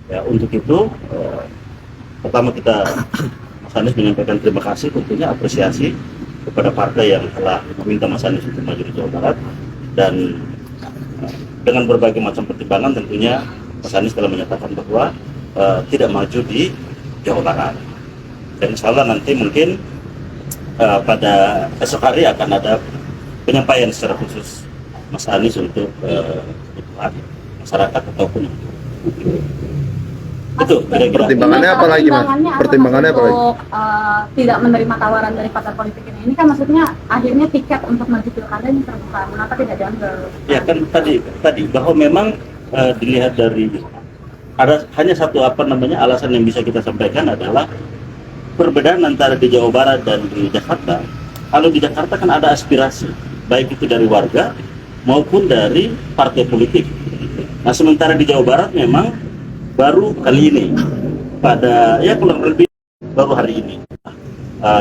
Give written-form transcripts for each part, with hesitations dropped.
Ya, untuk itu pertama kita Mas Anies menyampaikan terima kasih, tentunya apresiasi kepada partai yang telah meminta Mas Anies untuk maju di Jawa Barat, dan dengan berbagai macam pertimbangan tentunya Mas Anies telah menyatakan bahwa tidak maju di Jawa Barat. Dan insya Allah nanti mungkin pada esok hari akan ada penyampaian secara khusus Mas Anies untuk masyarakat ataupun itu kira-kira. Pertimbangannya apa lagi, Mas? Pertimbangannya apa lagi? Tidak menerima tawaran dari partai politik ini kan maksudnya akhirnya tiket untuk maju pilkada ini terbuka, kenapa tidak diambil? Ya kan tadi bahwa memang dilihat dari ada hanya satu alasan yang bisa kita sampaikan adalah perbedaan antara di Jawa Barat dan di Jakarta. Kalau di Jakarta kan ada aspirasi baik itu dari warga maupun dari partai politik. Nah sementara di Jawa Barat memang baru kali ini pada kurang lebih baru hari ini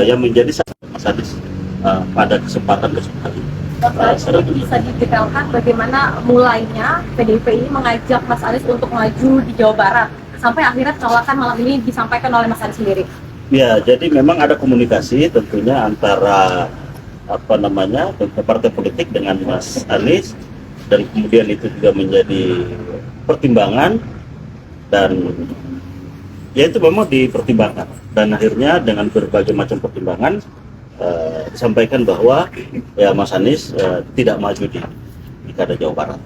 yang menjadi Mas Anies pada kesempatan ini. Jadi bisa didetailkan bagaimana mulainya PDIP ini mengajak Mas Anies untuk maju di Jawa Barat sampai akhirnya penolakan malam ini disampaikan oleh Mas Anies sendiri. Ya, jadi memang ada komunikasi tentunya antara partai politik dengan Mas Anies, dan kemudian itu juga menjadi pertimbangan, dan ya itu memang dipertimbangkan, dan akhirnya dengan berbagai macam pertimbangan disampaikan bahwa ya Mas Anies tidak maju di Pilkada Jawa Barat.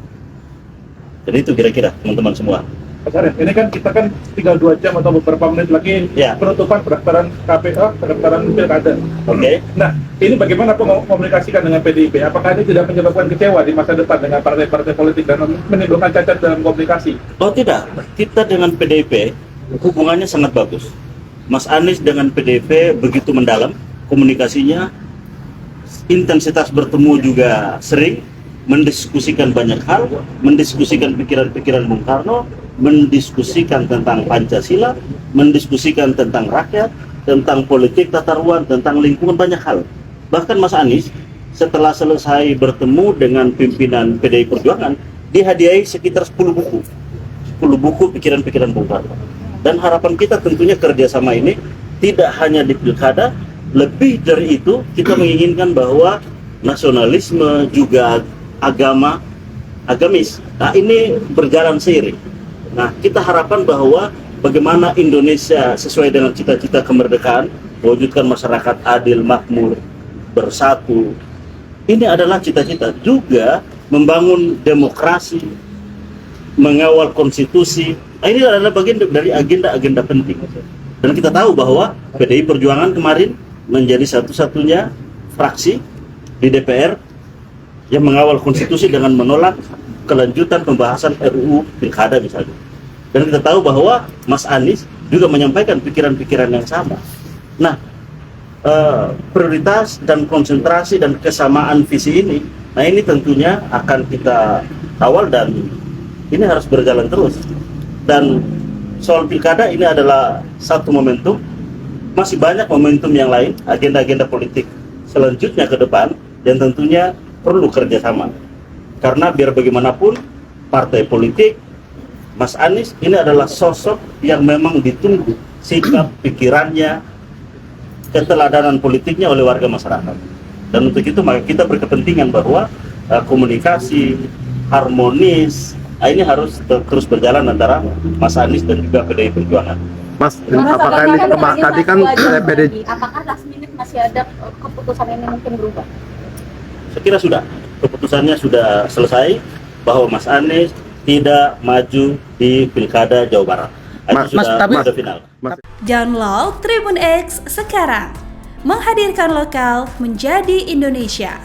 Jadi itu kira-kira teman-teman semua. Mas Arief, ini kan kita tinggal 2 jam atau beberapa menit lagi penutupan pendaftaran KPU, pendaftaran pilkada. Oke. Nah, ini bagaimana komunikasikan dengan PDIP? Apakah ini tidak menyebabkan kecewa di masa depan dengan partai-partai politik dan menimbulkan cacat dalam komunikasi? Oh tidak, kita dengan PDIP hubungannya sangat bagus. Mas Anies dengan PDIP begitu mendalam komunikasinya, intensitas bertemu juga sering, mendiskusikan banyak hal, mendiskusikan pikiran-pikiran Bung Karno, mendiskusikan tentang Pancasila, mendiskusikan tentang rakyat, tentang politik tata ruang, tentang lingkungan, banyak hal. Bahkan Mas Anies setelah selesai bertemu dengan pimpinan PDI Perjuangan, dihadiahi sekitar 10 buku pikiran-pikiran Bung Karno. Dan harapan kita tentunya kerjasama ini tidak hanya di pilkada, lebih dari itu kita menginginkan bahwa nasionalisme juga agamis. Nah ini berjalan seiring. Nah kita harapkan bahwa bagaimana Indonesia sesuai dengan cita-cita kemerdekaan, mewujudkan masyarakat adil, makmur, bersatu. Ini adalah cita-cita juga membangun demokrasi, mengawal konstitusi. Nah, ini adalah bagian dari agenda-agenda penting. Dan kita tahu bahwa PDI Perjuangan kemarin menjadi satu-satunya fraksi di DPR yang mengawal konstitusi dengan menolak kelanjutan pembahasan RUU Pilkada misalnya. Dan kita tahu bahwa Mas Anies juga menyampaikan pikiran-pikiran yang sama. Nah, prioritas dan konsentrasi dan kesamaan visi ini, nah ini tentunya akan kita kawal dan ini harus berjalan terus. Dan soal pilkada ini adalah satu momentum, masih banyak momentum yang lain, agenda-agenda politik selanjutnya ke depan yang tentunya perlu kerjasama. Karena biar bagaimanapun partai politik, Mas Anies ini adalah sosok yang memang ditunggu sikap, pikirannya, keteladanan politiknya oleh warga masyarakat. Dan untuk itu maka kita berkepentingan bahwa komunikasi harmonis ini harus terus berjalan antara Mas Anies dan juga PDI Perjuangan. Mas, apakah ini tadi kan PDI? Apakah last minute masih ada keputusan ini mungkin berubah? Saya kira sudah, keputusannya sudah selesai bahwa Mas Anies tidak maju di Pilkada Jawa Barat. Sudah final. Download Tribun X sekarang, menghadirkan lokal menjadi Indonesia.